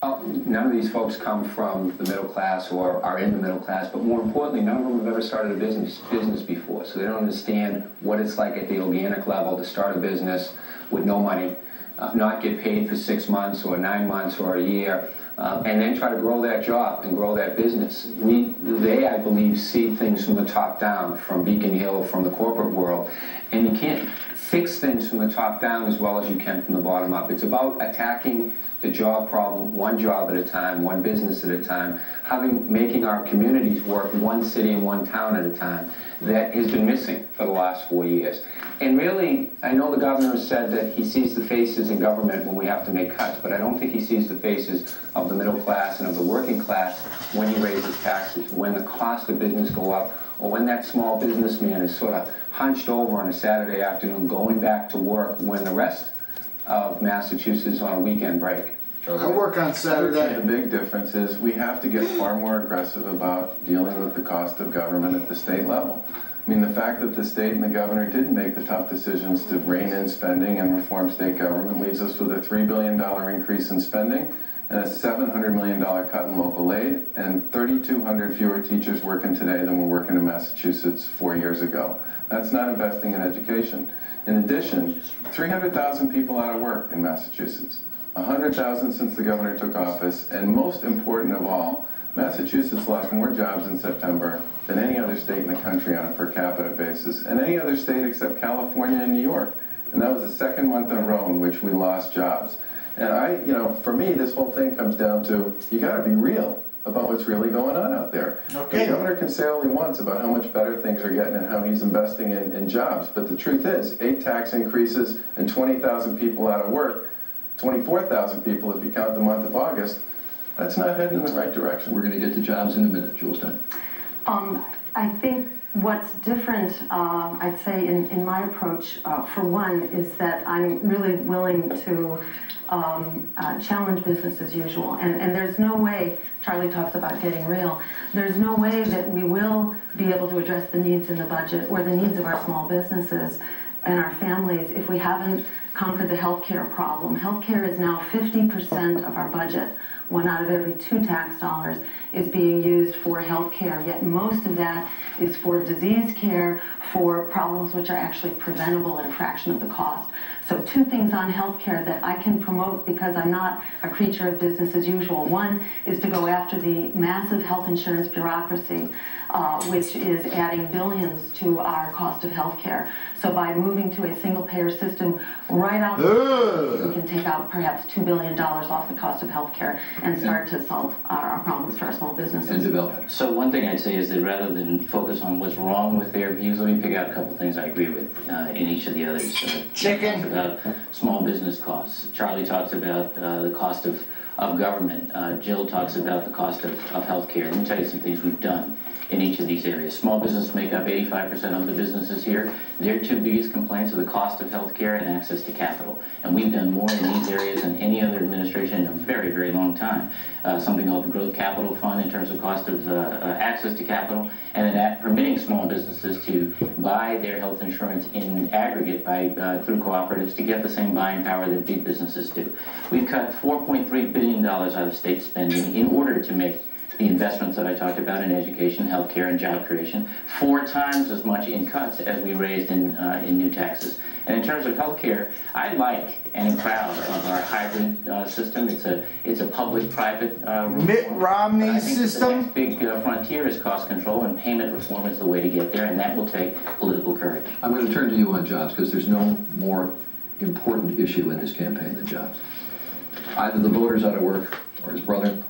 None of these folks come from the middle class or are in the middle class, but more importantly, none of them have ever started a business before, so they don't understand what it's like at the organic level to start a business with no money, not get paid for 6 months or 9 months or a year, and then try to grow that job and grow that business. They, I believe, see things from the top down, from Beacon Hill, from the corporate world, and you can't fix things from the top down as well as you can from the bottom up. It's about attacking the job problem one job at a time, one business at a time, making our communities work one city and one town at a time. That has been missing for the last 4 years. And really, I know the governor has said that he sees the faces in government when we have to make cuts, but I don't think he sees the faces of the middle class and of the working class when he raises taxes, when the cost of business go up, or when that small businessman is sort of hunched over on a Saturday afternoon going back to work when the rest of Massachusetts on a weekend break. I work on Saturday. The big difference is we have to get far more aggressive about dealing with the cost of government at the state level. I mean, the fact that the state and the governor didn't make the tough decisions to rein in spending and reform state government leaves us with a $3 billion increase in spending and a $700 million cut in local aid and 3,200 fewer teachers working today than were working in Massachusetts 4 years ago. That's not investing in education. In addition, 300,000 people out of work in Massachusetts. 100,000 since the governor took office, and most important of all, Massachusetts lost more jobs in September than any other state in the country on a per capita basis, and any other state except California and New York. And that was the second month in a row in which we lost jobs. And for me, this whole thing comes down to, you gotta be real about what's really going on out there. Okay. The governor can say all he wants about how much better things are getting and how he's investing in jobs, but the truth is, 8 tax increases and 20,000 people out of work, 24,000 people if you count the month of August, that's not heading in the right direction. We're going to get to jobs in a minute, Jules Stein. I think what's different, I'd say, in my approach, for one, is that I'm really willing to challenge business as usual. And there's no way, Charlie talks about getting real, there's no way that we will be able to address the needs in the budget or the needs of our small businesses and our families if we haven't conquered the healthcare problem. Healthcare is now 50% of our budget. 1 out of every 2 tax dollars is being used for healthcare, yet most of that is for disease care, for problems which are actually preventable at a fraction of the cost. So 2 things on healthcare that I can promote because I'm not a creature of business as usual. One is to go after the massive health insurance bureaucracy, which is adding billions to our cost of healthcare. So by moving to a single payer system right out, we can take out perhaps $2 billion off the cost of healthcare and start to solve our problems for our small businesses. And develop. So one thing I'd say is that rather than focus on what's wrong with their views, let me pick out a couple things I agree with in each of the others. Chicken. Talks about small business costs. Charlie talks about the cost of government. Jill talks about the cost of healthcare. Let me tell you some things we've done in each of these areas. Small business make up 85% of the businesses here. Their 2 biggest complaints are the cost of healthcare and access to capital. And we've done more in these areas than any other administration in a very, very long time. Something called the Growth Capital Fund in terms of cost of access to capital, and then permitting small businesses to buy their health insurance in aggregate through cooperatives to get the same buying power that big businesses do. We've cut $4.3 billion out of state spending in order to make the investments that I talked about in education, healthcare, and job creation, 4 times as much in cuts as we raised in new taxes. And in terms of healthcare, I like and am proud of our hybrid system. It's a public-private Mitt Romney's system. The next big frontier is cost control, and payment reform is the way to get there, and that will take political courage. I'm going to turn to you on jobs because there's no more important issue in this campaign than jobs. Either the voter's out of work or his brother